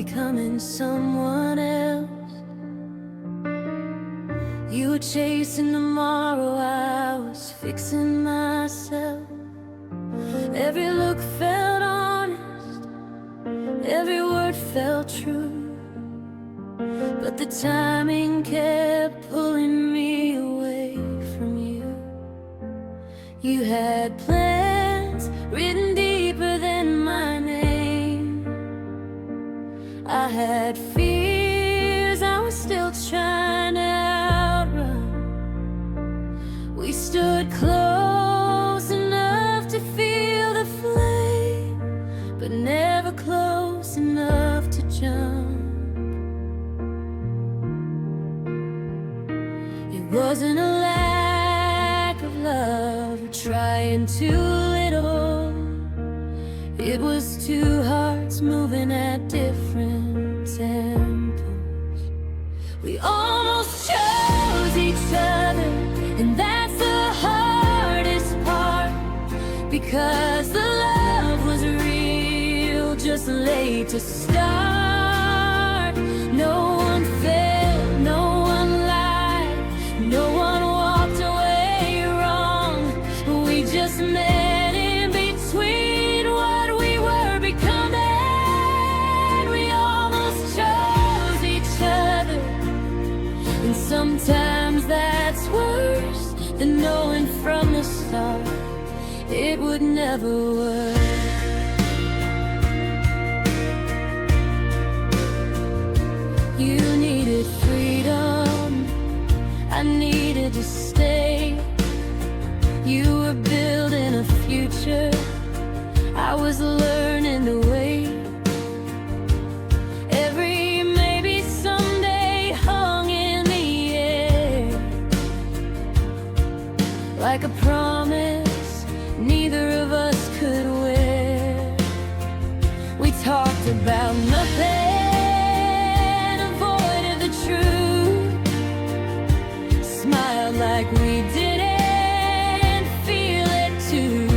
becoming someone else. You were chasing tomorrow, I was fixing myself. Every look felt honest, every word felt true, but the timing kept pulling me away from you. You had plans written deeper than my name. I had fears I was still trying to outrun. We stood close enough to feel the flame, but never close enough to jump. It wasn't a lack of love or trying too little. It was two hearts moving at different tempos. We almost chose each other, and that's the hardest part, because the love was real, just late to start. No one failed, no one lied, no one walked away wrong. We just met in between what we were becoming. We almost chose each other, and sometimes that's worse than knowing from the start it would never work. You needed freedom, I needed to stay. You were building a future, I was learning to wait. Every maybe someday hung in the air, like a promise neither of us could wear. We talked about nothing, avoided the truth, smiled like we didn't feel it too,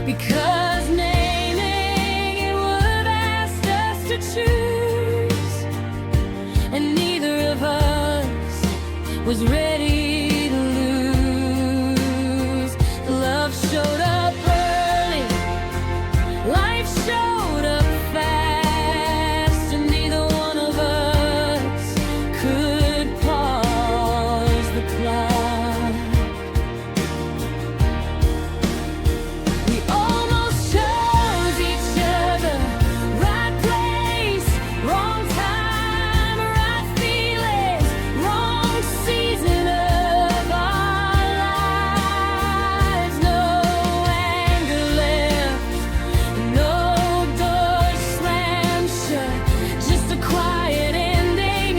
because naming it would have asked us to choose, and neither of us was ready to lose. Love showed up early, life showed up fast, and neither one of us could pause the clock. We almost chose each other, right place, wrong time, right feelings, wrong season of our lives. No anger left, no doors slammed shut, just a quiet ending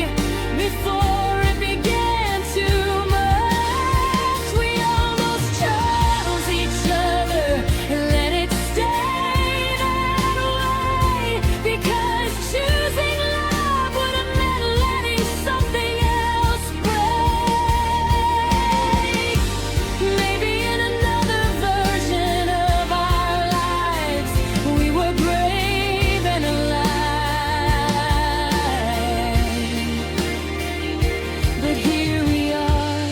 before it began too much. We almost chose each other and let it stay that way, because choosing love would have meant letting something else break. Maybe in another version of our lives we were brave and alive, but here we are,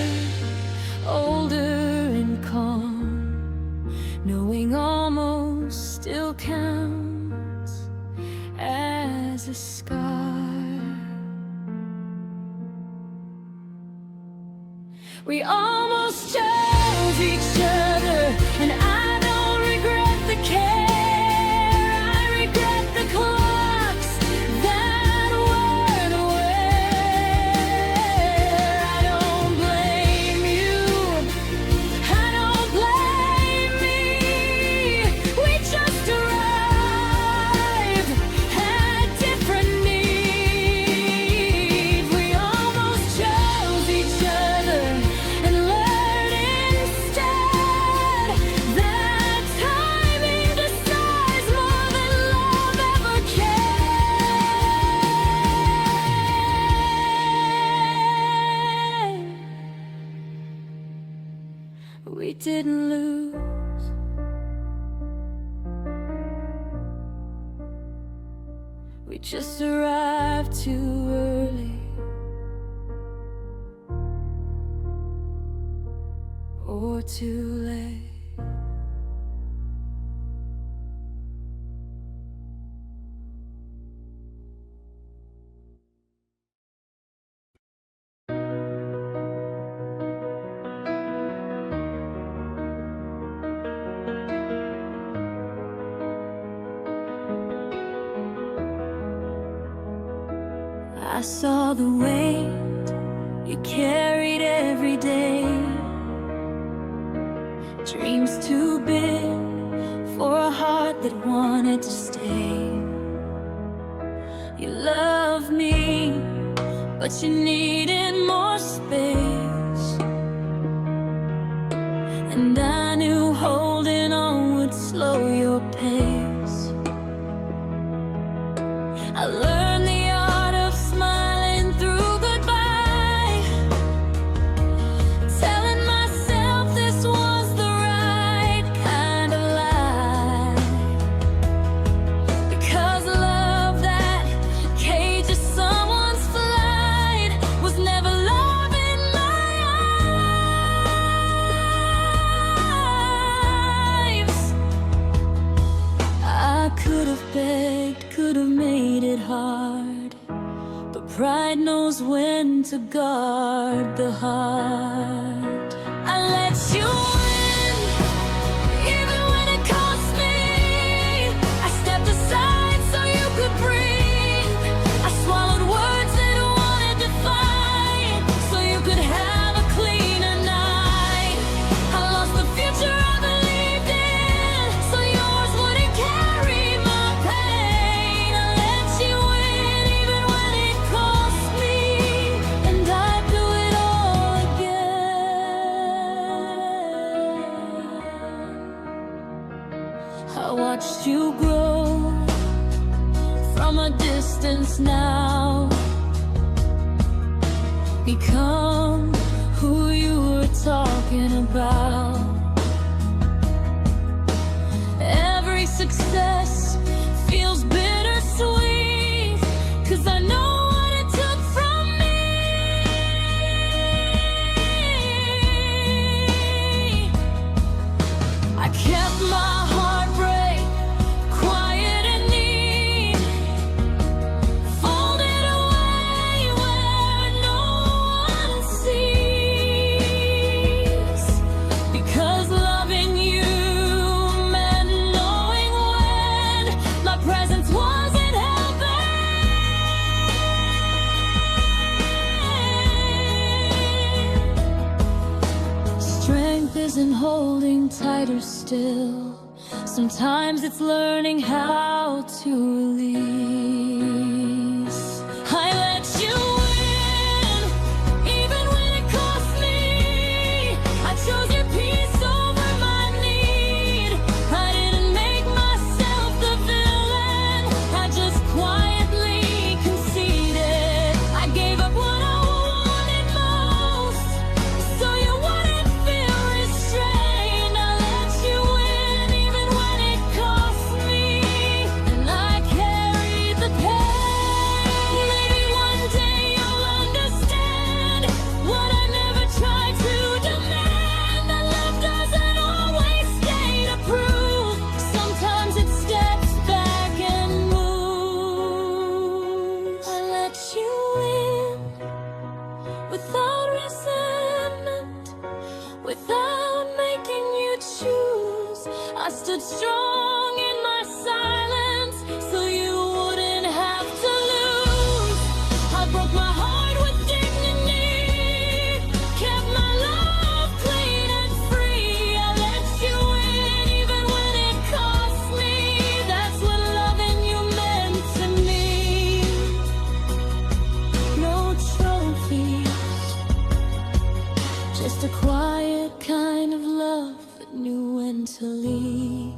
older and calm, knowing almost still counts as a scar. We almost chose each other, and I don't regret the care, I regret the clocks that weren't aware. I don't blame you, I don't blame me, we just arrived at different needs. We almost chose each other and learned instead that timing decides more than love ever can. We didn't lose. We just arrived too early, or too late. I saw the weight you carried every day, dreams too big for a heart that wanted to stay. You loved me, but you needed more space, and I knew holding on would slow your pace. I learned the art of smiling through goodbye, telling myself this was the right kind of lie. Because love that cages someone's flight was never love in my eyes. I could have begged, could have made it hard, but pride knows when to guard the heart. I let you in, even when it cost me. I stepped aside so you could breathe. I swallowed words that wanted to fight, so you could have a cleaner night. I lost the future I believed in, so yours wouldn't carry my pain. I let you in, even when it cost me, and I'd do it all again. I watched you grow from a distance now, become who you were talking about. Every success feels bittersweet, 'cause I know what it took from me. I kept my heartbreak quiet and neat, folded away where no one sees. Because loving you meant knowing when my presence wasn't helping. Strength isn't holding tighter still. Sometimes it's learning how to release. I let you in, even when it cost me. I chose your peace over my need. I didn't make myself the villain, I just quietly conceded. I gave up what I wanted most, so you wouldn't feel restrained. I let you in, even when it cost me, and I carried the pain. Maybe one day you'll understand what I never tried to demand. That love doesn't always stay to prove. Sometimes it steps back and moves. I let you in without resentment, without making you choose. I stood strong in my silence, so you wouldn't have to lose. I broke my heart with dignity, kept my love clean and free. I let you in, even when it cost me. That's what loving you meant to me. No trophies, just a quiet kind of love that knew when to leave.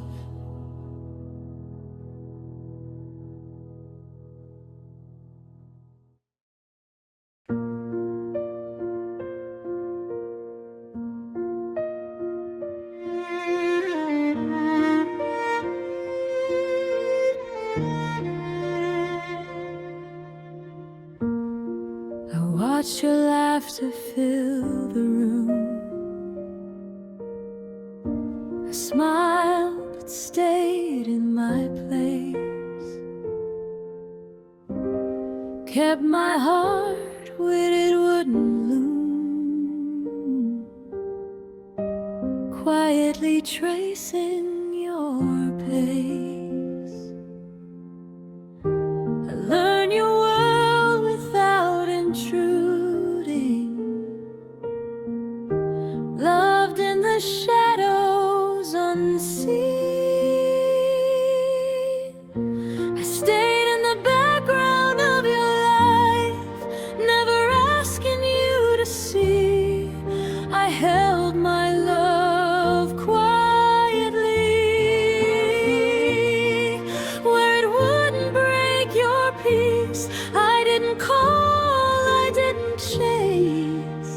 Watched your laughter fill the room. I smiled but stayed in my place. Kept my heart where it wouldn't loom, quietly tracing your pace. I learned your world without intruding, loved in the shadows unseen. I stayed in the background of your life, never asking you to see. I held my love quietly, where it wouldn't break your peace. I didn't call, I didn't chase.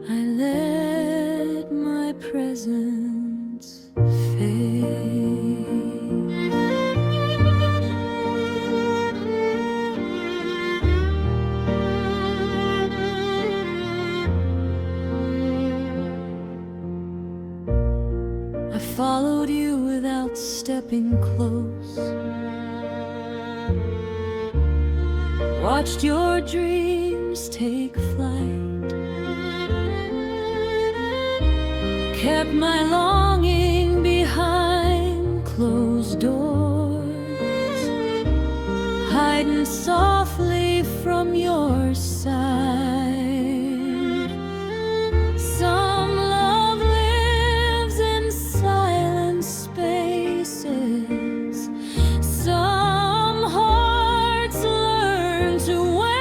I let my presence fade. I followed you without stepping close, watched your dreams take flight, kept my longing behind closed doors, hiding softly from your side. Some love lives in silent spaces, some hearts learn to wait.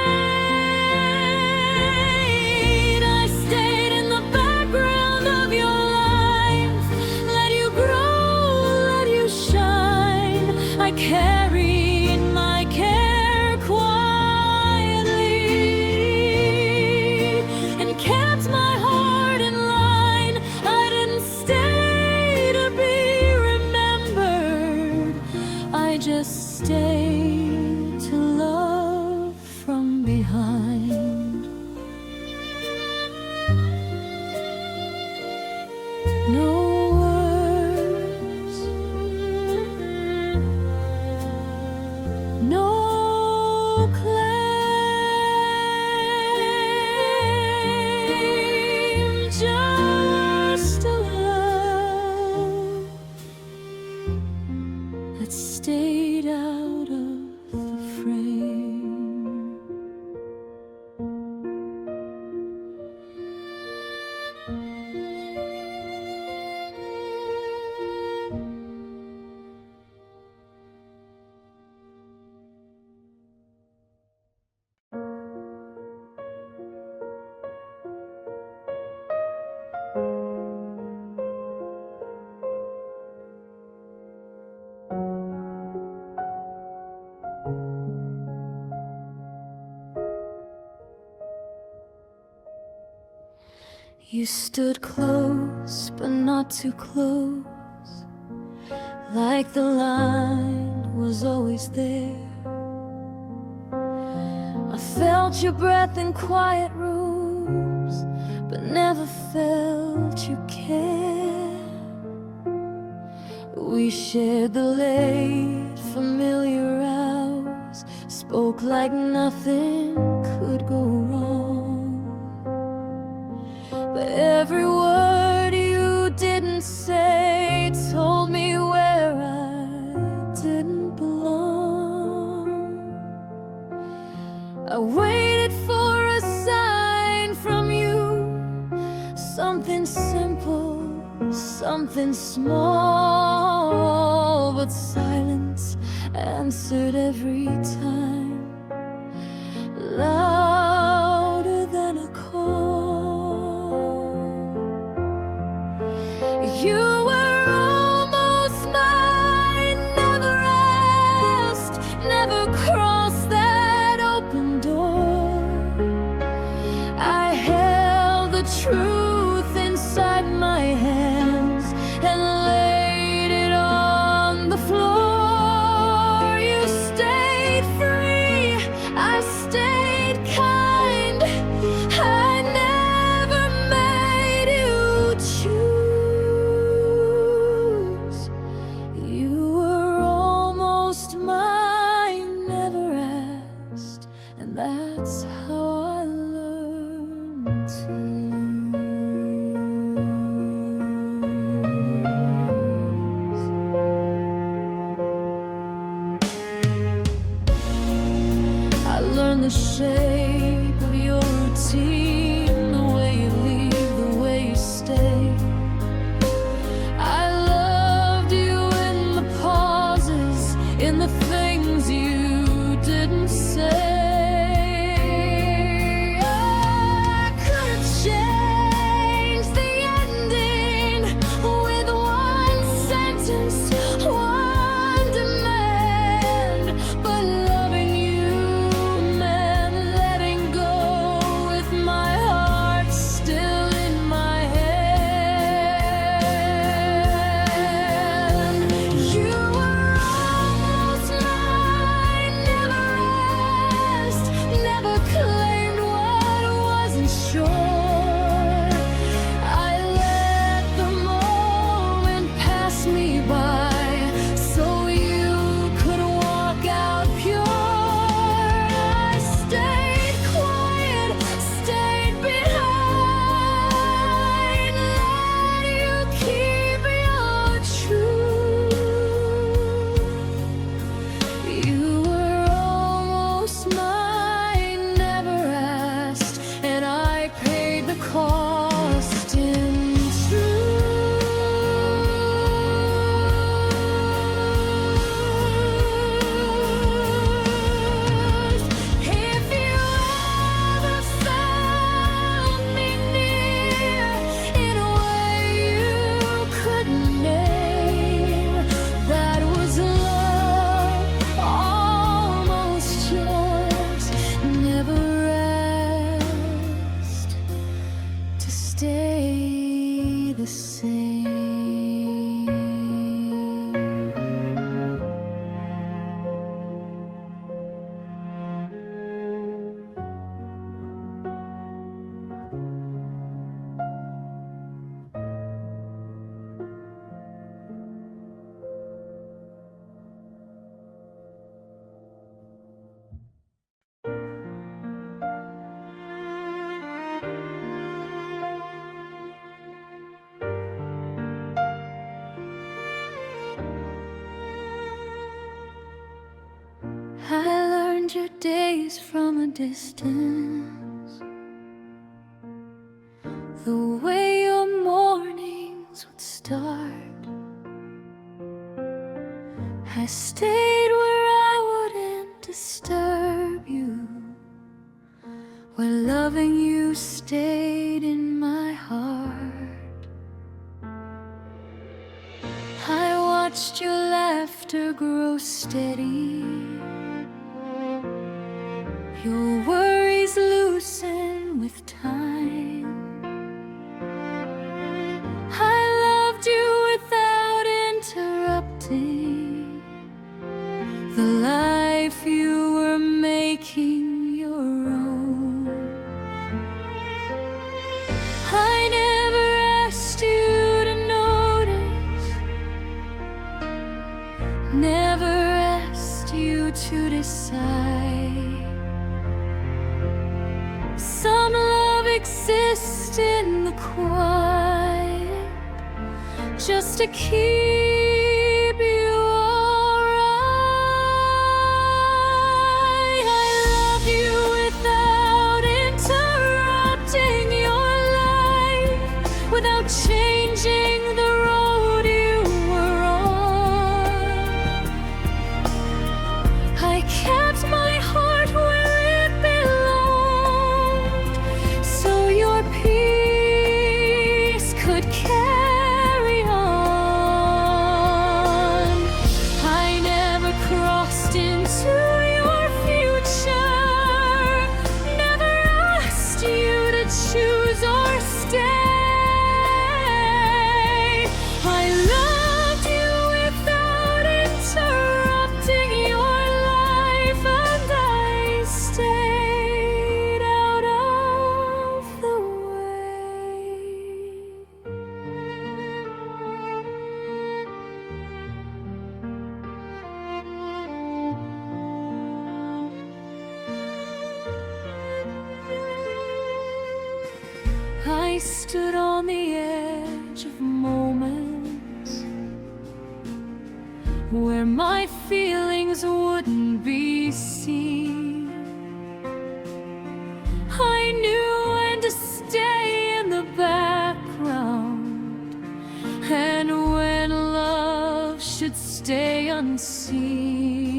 I stayed in the background of your life, let you grow, let you shine. I carried my care quietly and kept my heart in line. I didn't stay to be remembered, I just stayed to love from behind. No words, no claim, just a love that stayed out of the frame. You stood close, but not too close, like the line was always there. I felt your breath in quiet rooms, but never felt you care. We shared the late, familiar hours, spoke like nothing could go wrong. But every word you didn't say told me where I didn't belong. I waited for a sign from you, something simple, something small, but silence answered every time, louder than a call. You were almost mine, never asked, never crossed that open door. I held the truth inside my hands and laid it on the floor. You stayed free, I stayed kind. your days from a distance, the way your mornings would start. I stayed where I wouldn't disturb you, where loving you stayed in my heart. I watched your laughter grow steady, your worries loosen with time. I loved you without interrupting the life you were making your own. I never asked you to notice, never asked you to decide. Some love exists in the quiet, just to keep you alright. I love you without interrupting your life, without changing the road you were on. I kept my heart where it belonged, so your peace could carry on. I never crossed into your future, never asked you to choose or stay. I loved you without interrupting your life, and I stayed out of the way. I stood on the edge of moments where my feelings wouldn't be seen. I knew when to stay in the background and when love should stay unseen.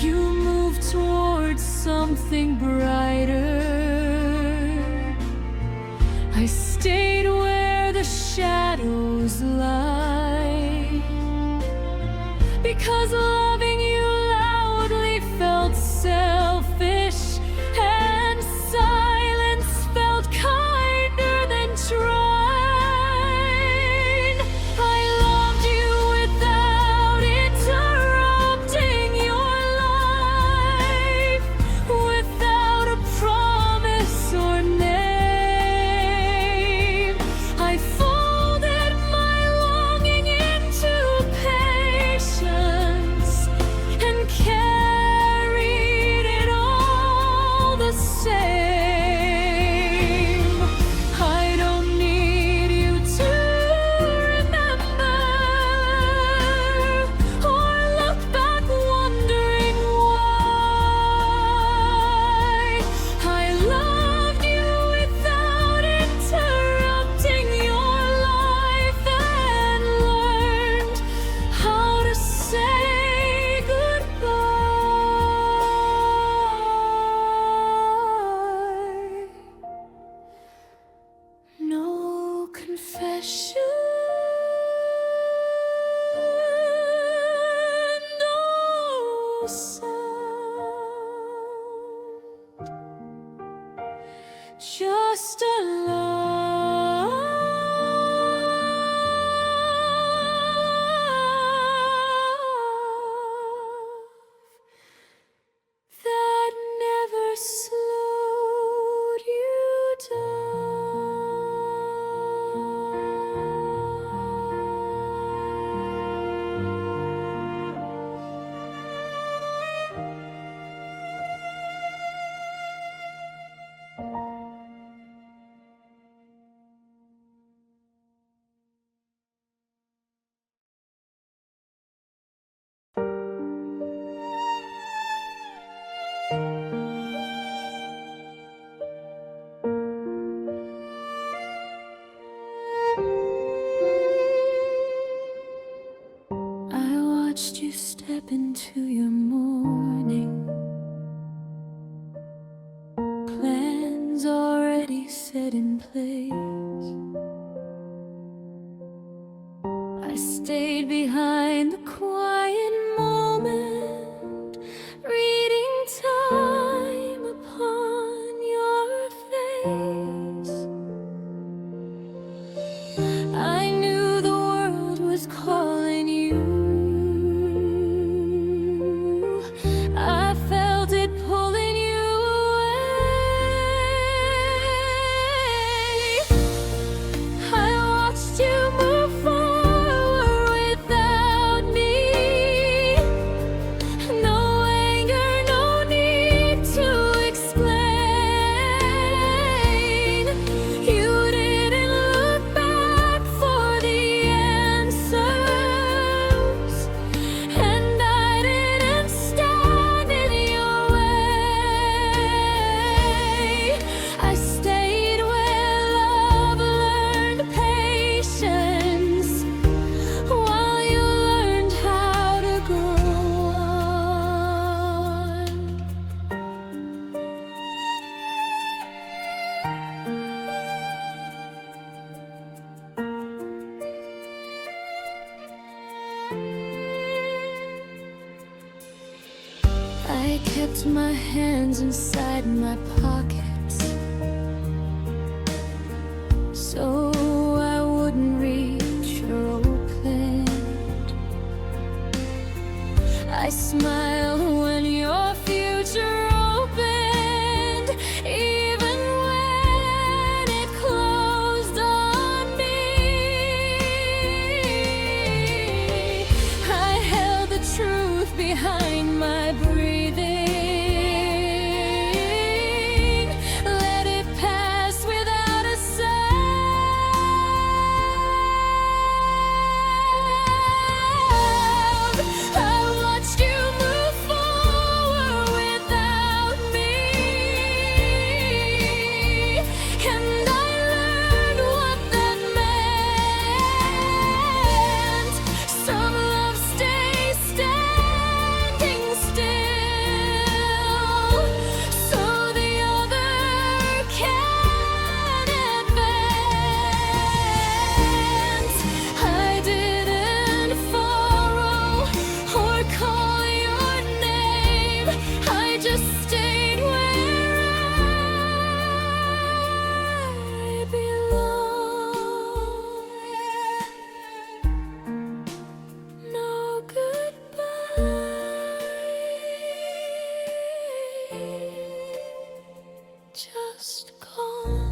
You moved towards something brighter, I stayed where the shadows lie, because loving you loudly felt selfish, and silence felt kinder than trying. I loved you without interrupting your life, without a promise or name. I folded my longing into patience and carried it all the same. I don't need you to remember or look back wondering why. I loved you without interrupting your life, and learned how to say goodbye. No confession, no sound, just a love that never slowed you down. already set in place. I stayed behind the quiet moment, reading time upon your face. I knew the world was calling you. I felt it pulling you away. I watched you move forward without me. No anger, no need to explain. You didn't look back for the answers, and I didn't stand in your way. I stayed where love learned patience, while you learned how to grow on. I kept my hands inside my pockets, so I wouldn't reach or open. I smiled when your future opened, even when it closed on me. I held the truth behind my breathing, let it pass without a sound. I watched you move forward without me, and I learned what that meant. Some love stays standing still, so the other can advance. I didn't follow or call your name, I just stayed where I belong. No goodbye, just gone.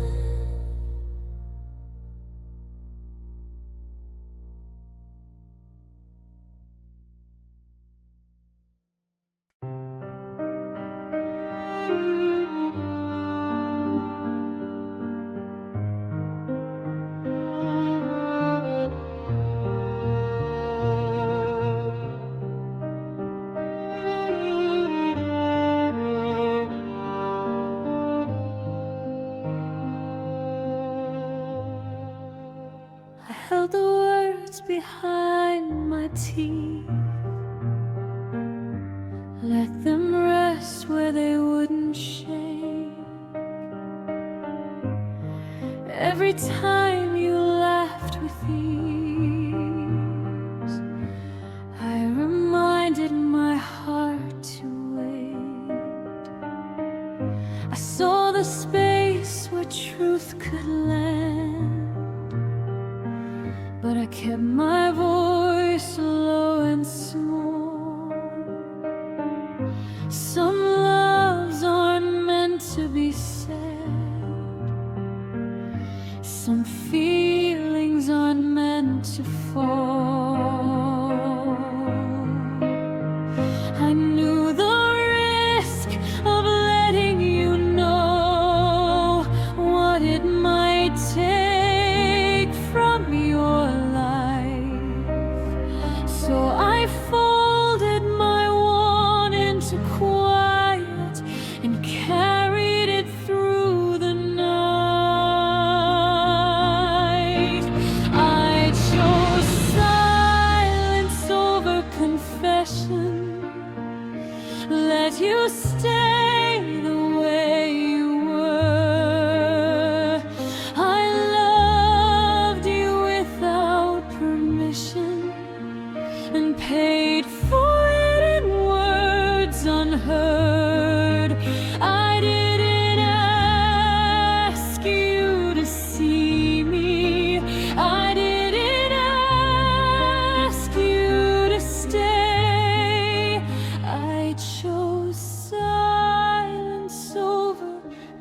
I held the words behind my teeth, let them rest where they wouldn't shake. Every time you laughed with ease, I reminded my heart to wait. I saw the space where truth could land, but I kept my voice low and small. Some loves aren't meant to be said, some feelings aren't meant to fall. I knew the risk of letting you know what it might take from your life, so I folded my want into quiet and carried it through the night.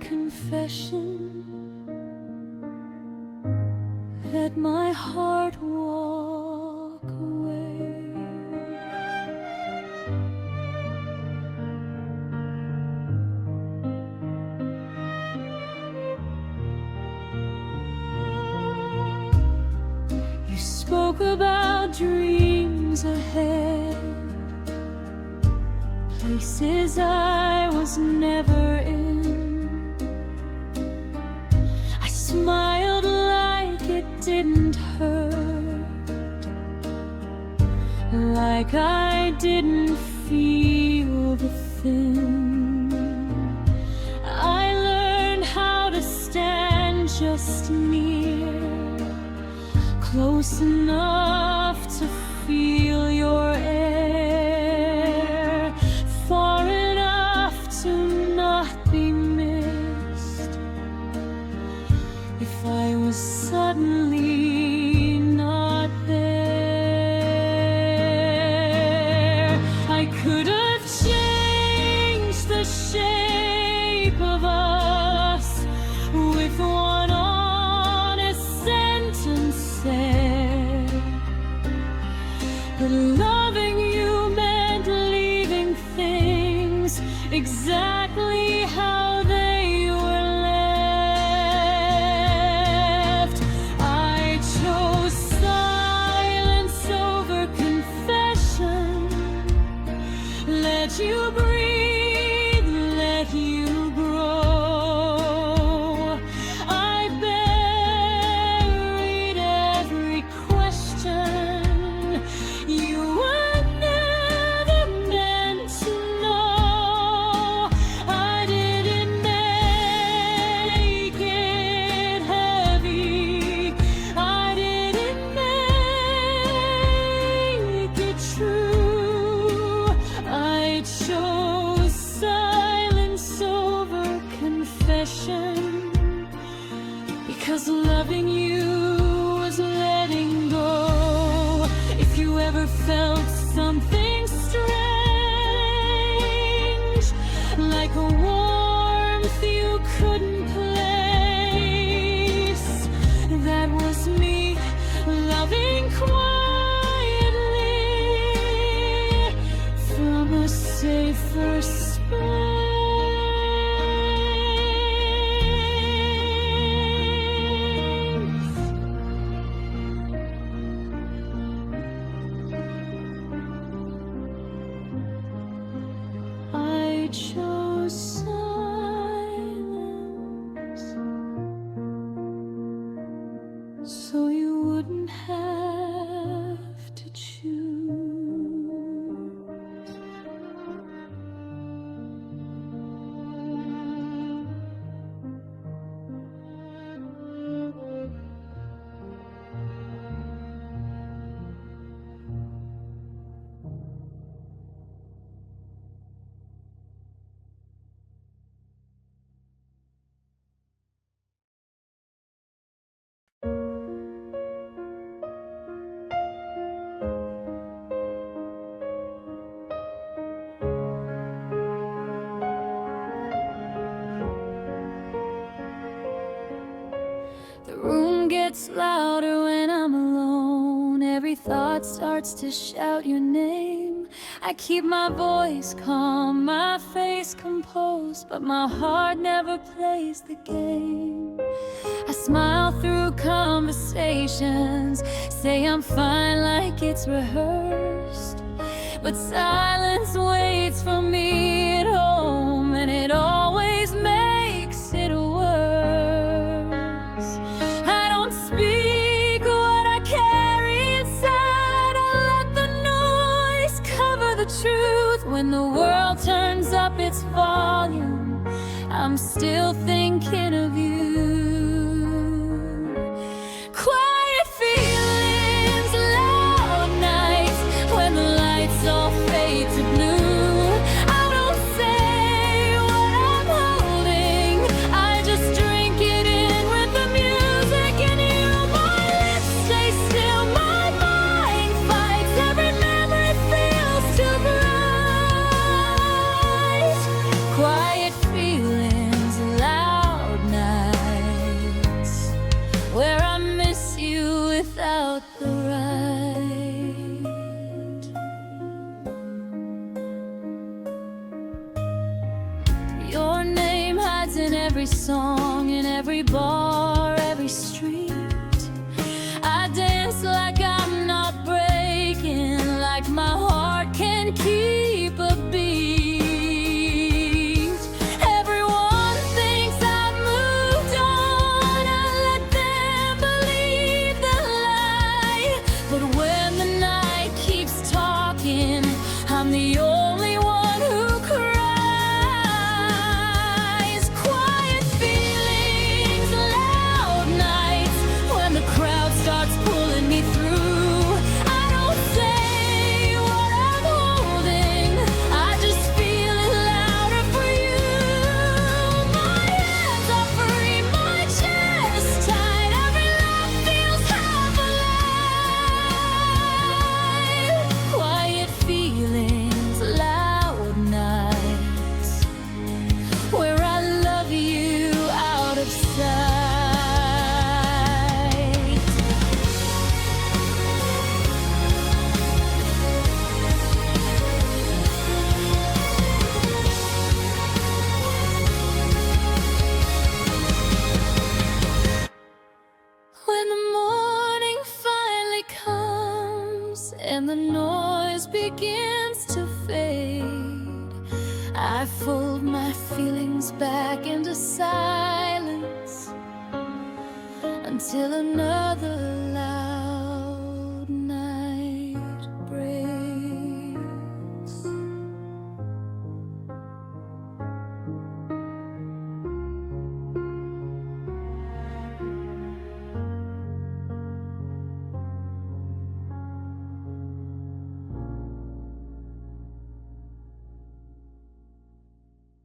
confession. Let my heart walk away. You spoke about dreams ahead, places I was never in. I smiled like it didn't hurt, like I didn't feel the thing. I learned how to stand just near, close enough to feel your air, far enough to not be missed. If I was suddenly not there, I could have changed the shape of us with one honest sentence said. But loving you meant leaving things exactly how they were left. I chose silence over confession. Let you breathe, let you grow. I buried every question you were never meant to know. I didn't make it heavy, I didn't make it true. I chose silence over confession, because loving you was letting go. If you ever felt something strange, like a warmth you couldn't place, that was me loving quietly from a safer space. I chose silence so you wouldn't have to choose. The room gets louder when I'm alone. Every thought starts to shout your name. I keep my voice calm, my face composed, but my heart never plays the game. I smile through conversations, say I'm fine like it's rehearsed, but silence waits for me at home, and it always makes it worse. I don't speak what I carry inside. I let the noise cover the truth. When the world turns up its volume, I'm still thinking of you. Quiet feelings, loud nights, when the lights all fade to blue. I don't say what I'm holding, I just drink it in with the music. And you, my lips stay still, my mind fights, every memory feels too bright. Quiet feelings, loud without the right. Your name hides in every song, in every bar, every street. I dance like I'm not breaking, like my heart can keep a beat. Everyone thinks I've moved on, I let them believe the lie. But when the night keeps talking, I'm the only one who cries. Quiet feelings, loud nights, when the crowd starts pulling me through. I don't say what I'm holding, I just feel it louder for you. My hands are free, my chest tight, every love feels half alive. Quiet feelings, loud nights, where I love you out of sight. When the morning finally comes and the noise begins to fade, I fold my feelings back into silence until another